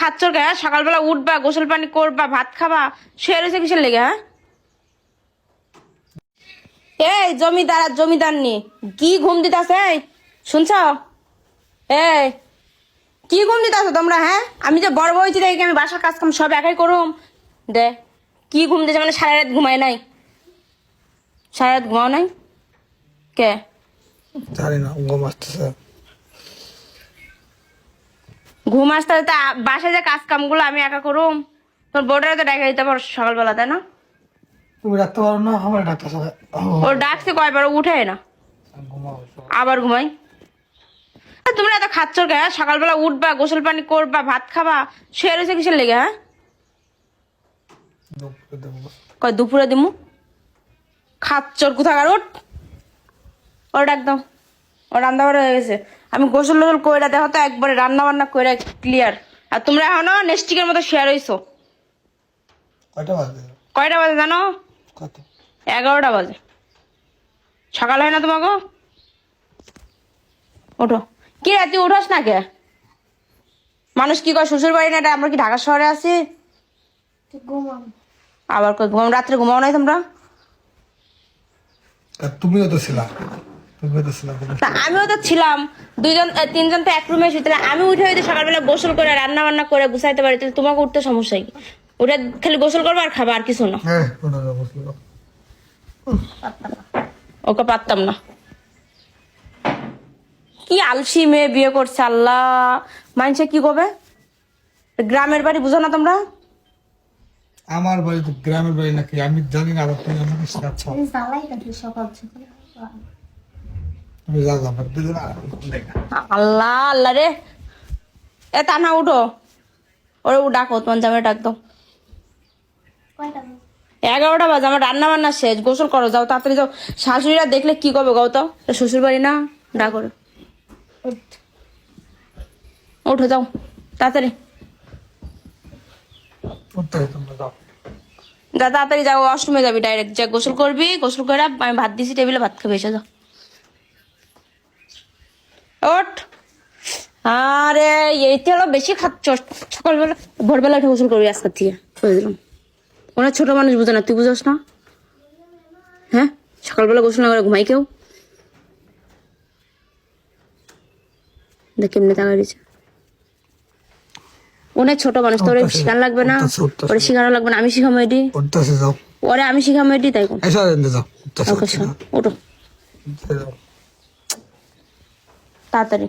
খাচ্ছর কে? সকালবেলা উঠবা, গোসল পানি করবা, ভাত খাবা, শুয়ে রয়েছে কিসের লেগে? হ্যাঁ, এই জমিদার আর জমিদার নি কি ঘুম দিতাছে? শুনছ? এই কি ঘুম দিতাছো তোমরা? হ্যাঁ, আমি যে বড় বউ হয়েছি দেখি আমি বাসার কাজ কাম সব একাই করুম। দে কি ঘুম দিছে মানে সারা রাত ঘুমায় নাই? সারা রাত ঘুমাও নাই কে? জানি না, ঘুম আসতেছে। ঘুম আসতে আসতে বাসায় যে কাজ কাম গুলো আমি একা করুম, তোর বউটারে তো দেখা দিতে পারো সকালবেলা, তাই না? তুমি ডাকতে পারো না, আমার ডাকতেছে। ওর ডাকছে কয়বার, ও উঠে না, ঘুমাও। আবার ঘুমাই। আর তোমরা এত খাচ্ছর কে? সকালবেলা উঠবা, গোসল পানি করবা, ভাত খাবা, শুয়ে রয়েছে কিসের লেগে? হ্যাঁ, দুপুরে দেবো। কয় দুপুরে দিমু? খাচ্ছর কোথাকার, উঠ। ওর একদম ও রান্না বান্না হয়ে গেছে, আমি গোসল টোসল কইরা দেখো তো একবারে রান্না বান্না কইরা ক্লিয়ার। আর তোমরা এখনো নেস্টিকের মতো শেয়ার হইছো। কয়টা বাজে? কয়টা বাজে জানো? কত? 11টা বাজে। সকাল হয় না তোমাকে? ওঠো। কি রে তুই উঠোস না কে? মানুষ কি কয় শ্বশুর বাড়ি না, এটা আমরা কি ঢাকা শহরে আছি? আবার কই ঘুমাও? রাত্রে ঘুমাও নাই তোমরা? আর তুমিও তো ছিলা, তুমিও তো ছিলা। তা আমিও তো ছিলাম। দুইজন তিনজন তো এক রুমে শুতে, আমি উঠে হইতে সকালবেলা গোসল করে রান্না বান্না করে গুছাইতে পারি, তাহলে তোমাকে উঠতে সমস্যা কি? উঠে খালি গোসল করবো আর খাবার, আর কিছু না। হ্যাঁ, কোনো বসলো। ওকে পারতাম না। কি আলসি মেয়ে বিয়ে করছে আল্লাহ, মানুষে কি করবে? গ্রামের বাড়ি বুঝো না তোমরা? আমার বাড়ি তো গ্রামের বাড়ি নাকি আমি জানি না, আবার তুমি আমাকে শেখাচ্ছ। তুমি যা আমার দিলে না। আল্লাহ আল্লাহ রে। এ তা না, উঠো, ওরে ডাকো, তোমার জামাই ডাক দাও। 11টা বাজে, আমার রান্না বান্না শেষ, গোসল করো, যাও তাড়াতাড়ি যাও। শাশুড়িরা দেখলে কি করবে গাও তো? শ্বশুর বাড়ি না, ডাক ওরে। উঠো যাও তাড়াতাড়ি, তোমরা যাও। যা তাড়াতাড়ি যাও, অষ্টমে যাবি ডাইরেক্ট, যা গোসল করবি, গোসল করে আমি ভাত দিছি টেবিলে, ভাত খাবে, এসে যাও। ওঠ। আরে এইটা হলো বেশি খাচ্ছ, সকালবেলা ভোরবেলা উঠে গোসল করবি আজকের থেকে করে দিলাম। ওরা ছোট মানুষ বুঝে না, তুই বুঝোস না? হ্যাঁ, সকালবেলা গোসল না করে ঘুমাই কেউ? দেখ কেমনি টাকা দিচ্ছে। অনেক ছোট মানুষ, তোর শিখানো লাগবে না, ওরে শিখানো লাগবে না, আমি শিখাবো এটি। উঠতেছে, যাও। ওরে আমি শিখাবো এটি, তাই কোন? এসো রেন্দে যাও। উঠতেছে, ওকে, ওঠো যাও। তাড়াতাড়ি।